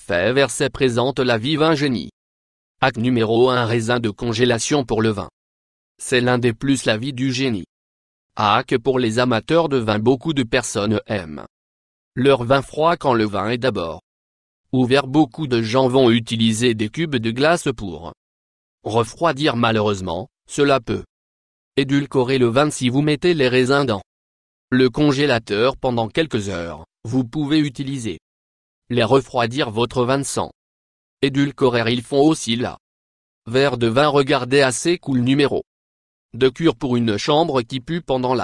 fait verset présente la vive un génie. Hack numéro 1, raisin de congélation pour le vin. C'est l'un des plus la vie du génie. Hack pour les amateurs de vin. Beaucoup de personnes aiment leur vin froid quand le vin est d'abord ouvert. Beaucoup de gens vont utiliser des cubes de glace pour refroidir. Malheureusement, cela peut édulcorer le vin. Si vous mettez les raisins dans le congélateur pendant quelques heures, vous pouvez utiliser les refroidir votre vin sans édulcorer. Ils font aussi la verre de vin. Regardez assez cool numéro de cure pour une chambre qui pue pendant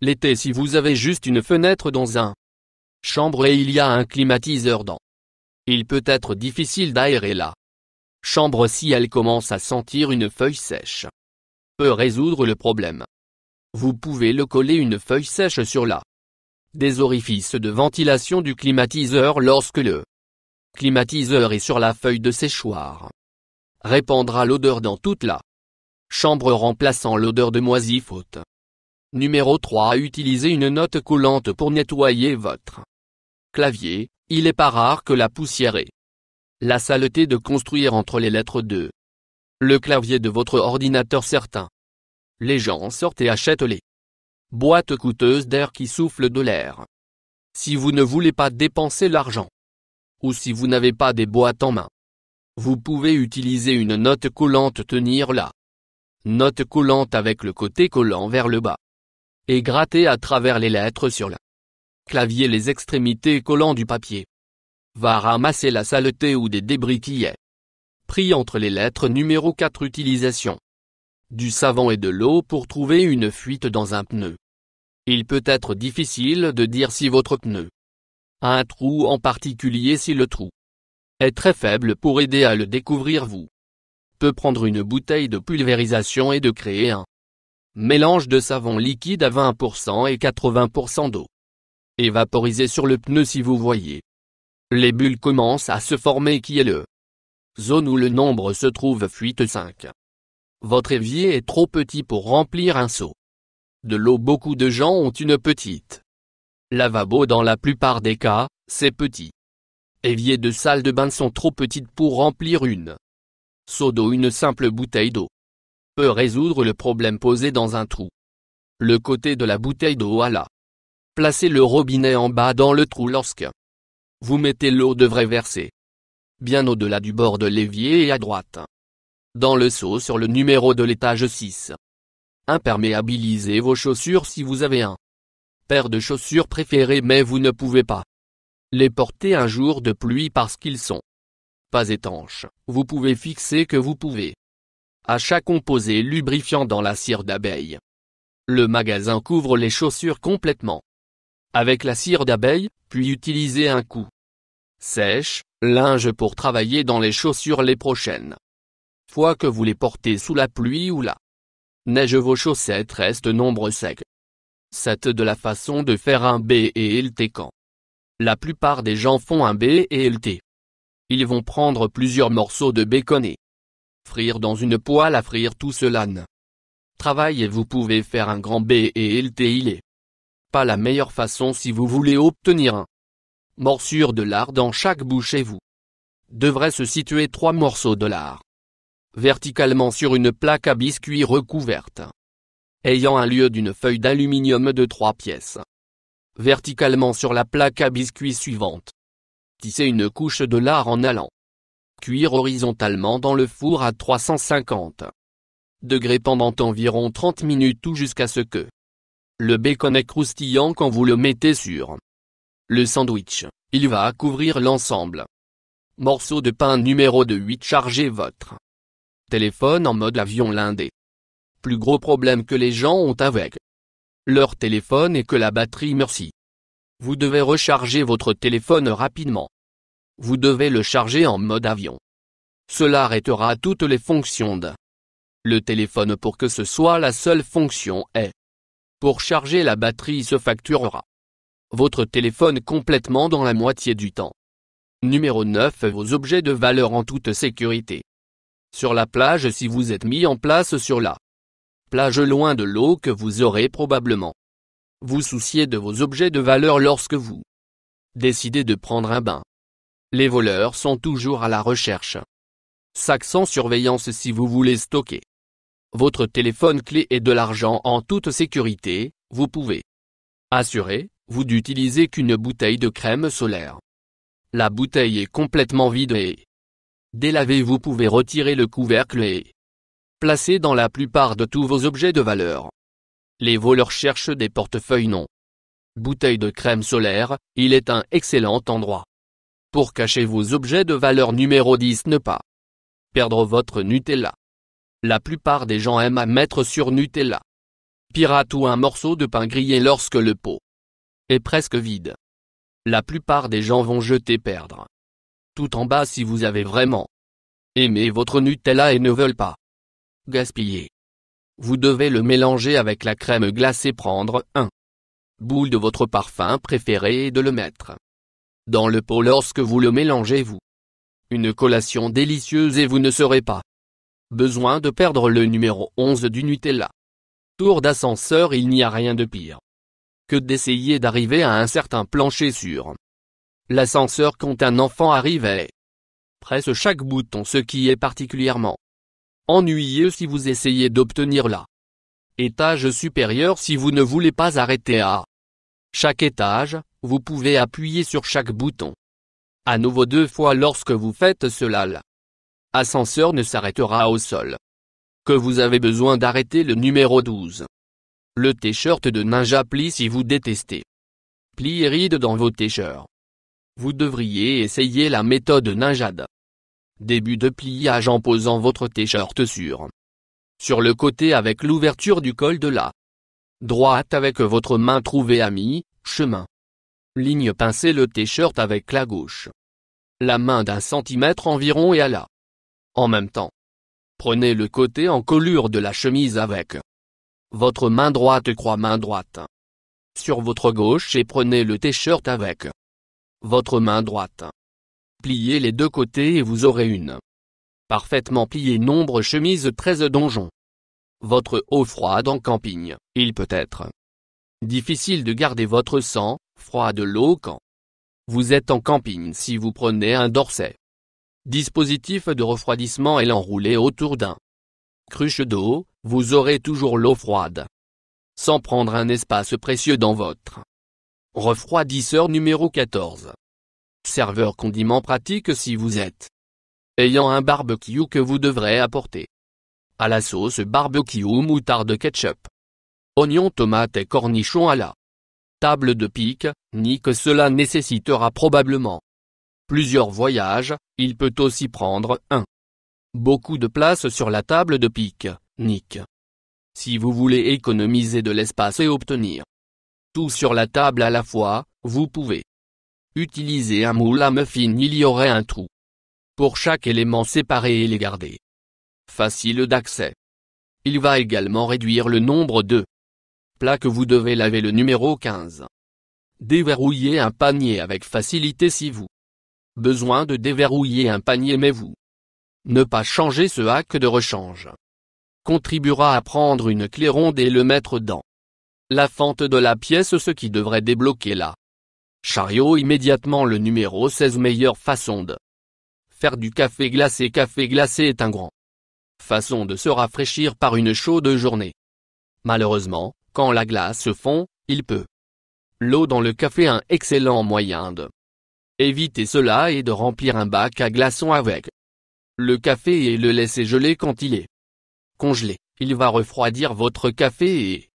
l'été. Si vous avez juste une fenêtre dans un chambre et il y a un climatiseur dans, il peut être difficile d'aérer la chambre si elle commence à sentir une feuille sèche. Peut résoudre le problème. Vous pouvez le coller une feuille sèche sur des orifices de ventilation du climatiseur. Lorsque le climatiseur est sur la feuille de séchoir, répandra l'odeur dans toute la chambre remplaçant l'odeur de moisi faute. Numéro 3. Utilisez une note collante pour nettoyer votre clavier. Il est pas rare que la poussière et la saleté de construire entre les lettres de le clavier de votre ordinateur. Certains les gens sortent et achètent les boîtes coûteuses d'air qui soufflent de l'air. Si vous ne voulez pas dépenser l'argent, ou si vous n'avez pas des boîtes en main, vous pouvez utiliser une note collante. Tenir la note collante avec le côté collant vers le bas et gratter à travers les lettres sur le clavier. Les extrémités collants du papier va ramasser la saleté ou des débris qui est pris entre les lettres. Numéro 4. Utilisation du savon et de l'eau pour trouver une fuite dans un pneu. Il peut être difficile de dire si votre pneu a un trou en particulier. Si le trou est très faible, pour aider à le découvrir, vous peut prendre une bouteille de pulvérisation et de créer un mélange de savon liquide à 20% et 80% d'eau et vaporiser sur le pneu. Si vous voyez les bulles commencent à se former, qui est le zone où le nombre se trouve. Fuite 5. Votre évier est trop petit pour remplir un seau de l'eau. Beaucoup de gens ont une petite lavabo. Dans la plupart des cas, ces petits éviers de salle de bain sont trop petites pour remplir une seau d'eau. Une simple bouteille d'eau peut résoudre le problème. Posé dans un trou le côté de la bouteille d'eau à la placez le robinet en bas dans le trou. Lorsque vous mettez l'eau, devrait verser bien au-delà du bord de l'évier et à droite dans le seau sur le numéro de l'étage 6. Imperméabilisez vos chaussures. Si vous avez un paire de chaussures préférées mais vous ne pouvez pas les porter un jour de pluie parce qu'ils sont pas étanches, vous pouvez fixer que vous pouvez achat composé lubrifiant dans la cire d'abeille. Le magasin couvre les chaussures complètement avec la cire d'abeille, puis utilisez un coup sèche linge pour travailler dans les chaussures. Les prochaines fois que vous les portez sous la pluie ou la neige, vos chaussettes restent nombre sec. C'est de la façon de faire un BLT. Quand la plupart des gens font un BLT, ils vont prendre plusieurs morceaux de bacon et frire dans une poêle à frire. Tout cela ne travaille et vous pouvez faire un grand BLT. Il est pas la meilleure façon si vous voulez obtenir un morsure de lard dans chaque bouchée. Vous devrez se situer 3 morceaux de lard verticalement sur une plaque à biscuits recouverte, ayant un lieu d'une feuille d'aluminium de 3 pièces. Verticalement sur la plaque à biscuits suivante, tissez une couche de lard en allant cuire horizontalement dans le four à 350 degrés pendant environ 30 minutes ou jusqu'à ce que le bacon est croustillant. Quand vous le mettez sur le sandwich, il va couvrir l'ensemble. Morceau de pain numéro 8. Chargez votre téléphone en mode avion. L'un des plus gros problèmes que les gens ont avec leur téléphone est que la batterie meurt. Si vous devez recharger votre téléphone rapidement, vous devez le charger en mode avion. Cela arrêtera toutes les fonctions de le téléphone. Pour que ce soit la seule fonction est pour charger la batterie, se facturera votre téléphone complètement dans la moitié du temps. Numéro 9. Vos objets de valeur en toute sécurité. Sur la plage. Si vous êtes mis en place sur la plage loin de l'eau, que vous aurez probablement vous soucier de vos objets de valeur lorsque vous décidez de prendre un bain. Les voleurs sont toujours à la recherche. Sac sans surveillance si vous voulez stocker votre téléphone clé et de l'argent en toute sécurité, vous pouvez. Assurez-vous d'utiliser qu'une bouteille de crème solaire. La bouteille est complètement vide et délavée. Vous pouvez retirer le couvercle et placer dans la plupart de tous vos objets de valeur. Les voleurs cherchent des portefeuilles non. Bouteille de crème solaire, il est un excellent endroit pour cacher vos objets de valeur. Numéro 10. Ne pas perdre votre Nutella. La plupart des gens aiment à mettre sur Nutella pirate ou un morceau de pain grillé lorsque le pot est presque vide. La plupart des gens vont jeter perdre tout en bas si vous avez vraiment aimé votre Nutella et ne veulent pas gaspiller. Vous devez le mélanger avec la crème glacée. Prendre un boule de votre parfum préféré et de le mettre dans le pot lorsque vous le mélangez. Vous une collation délicieuse et vous ne serez pas besoin de perdre le numéro 11 du Nutella. Tour d'ascenseur. Il n'y a rien de pire que d'essayer d'arriver à un certain plancher sur l'ascenseur quand un enfant arrive et presse chaque bouton, ce qui est particulièrement ennuyeux si vous essayez d'obtenir la étage supérieur. Si vous ne voulez pas arrêter à chaque étage, vous pouvez appuyer sur chaque bouton à nouveau 2 fois. Lorsque vous faites cela, l'ascenseur ne s'arrêtera au sol. Que vous avez besoin d'arrêter le numéro 12. Le t-shirt de Ninja plie. Si vous détestez plis et rides dans vos t-shirts, vous devriez essayer la méthode Ninja. Début de pliage en posant votre t-shirt sur le côté avec l'ouverture du col de la droite avec votre main. Trouvez à mi-chemin. Ligne. Pincez le t-shirt avec la gauche. La main d'1 centimètre environ et à la en même temps. Prenez le côté encolure de la chemise avec votre main droite. Croix main droite sur votre gauche et prenez le t-shirt avec votre main droite. Pliez les deux côtés et vous aurez une parfaitement pliée nombre chemise 13 donjon. Votre eau froide en camping. Il peut être difficile de garder votre sang froid de l'eau quand vous êtes en camping. Si vous prenez un Dorset dispositif de refroidissement et l'enroulez autour d'un cruche d'eau, vous aurez toujours l'eau froide sans prendre un espace précieux dans votre refroidisseur. Numéro 14. Serveur condiment pratique. Si vous êtes ayant un barbecue que vous devrez apporter à la sauce barbecue, moutarde, ketchup, oignons, tomates et cornichons à la table de pique-nique, cela nécessitera probablement plusieurs voyages. Il peut aussi prendre beaucoup de place sur la table de pique-nique. Si vous voulez économiser de l'espace et obtenir tout sur la table à la fois, vous pouvez utiliser un moule à muffins. Il y aurait un trou pour chaque élément séparé et les garder facile d'accès. Il va également réduire le nombre de plats que vous devez laver. Le numéro 15. Déverrouiller un panier avec facilité. Si vous besoin de déverrouiller un panier mais vous ne pas changer, ce hack de rechange contribuera à prendre une clé ronde et le mettre dans la fente de la pièce, ce qui devrait débloquer la chariot immédiatement. Le numéro 16. Meilleure façon de faire du café glacé. Café glacé est un grand façon de se rafraîchir par une chaude journée. Malheureusement, quand la glace fond, il peut l'eau dans le café. Un excellent moyen de éviter cela est de remplir un bac à glaçons avec le café et le laisser geler. Quand il est congelé, il va refroidir votre café et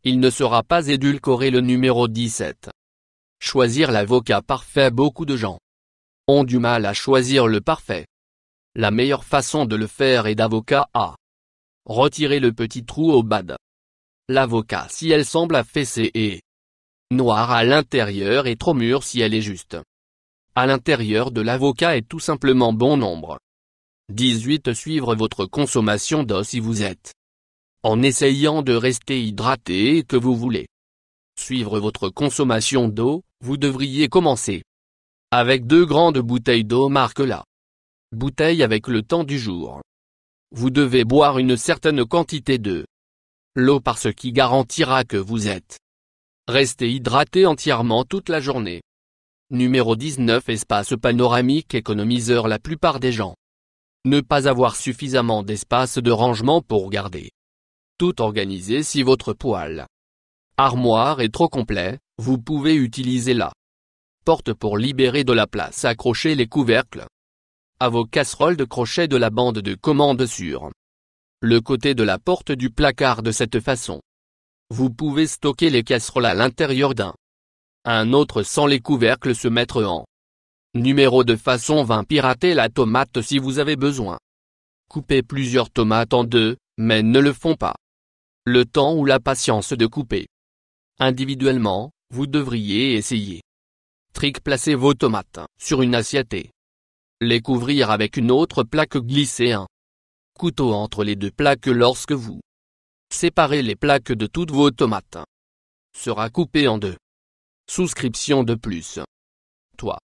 il ne sera pas édulcoré. Le numéro 17. Choisir l'avocat parfait. Beaucoup de gens ont du mal à choisir le parfait. La meilleure façon de le faire est d'avocat à retirer le petit trou au bas de l'avocat si elle semble affaissée et noire à l'intérieur et trop mûre si elle est juste à l'intérieur de l'avocat est tout simplement bon nombre. 18. Suivre votre consommation d'eau. Si vous êtes en essayant de rester hydraté et que vous voulez suivre votre consommation d'eau, vous devriez commencer avec 2 grandes bouteilles d'eau. Marque la bouteille avec le temps du jour. Vous devez boire une certaine quantité de l'eau par ce qui garantira que vous êtes resté hydraté entièrement toute la journée. Numéro 19. Espace panoramique économiseur. La plupart des gens ne pas avoir suffisamment d'espace de rangement pour garder tout organisé. Si votre poêle armoire est trop complet, vous pouvez utiliser la porte pour libérer de la place. Accrochez les couvercles à vos casseroles de crochet de la bande de commande sur le côté de la porte du placard. De cette façon, vous pouvez stocker les casseroles à l'intérieur d'un autre sans les couvercles se mettre en numéro de façon 20. Pirater la tomate. Si vous avez besoin, coupez plusieurs tomates en deux, mais ne le font pas le temps ou la patience de couper individuellement. Vous devriez essayer. Trick: placez vos tomates sur une assiette et les couvrir avec une autre plaque. Glissez un couteau entre les deux plaques. Lorsque vous séparez les plaques de toutes vos tomates, sera coupé en deux. Souscription de plus. Toi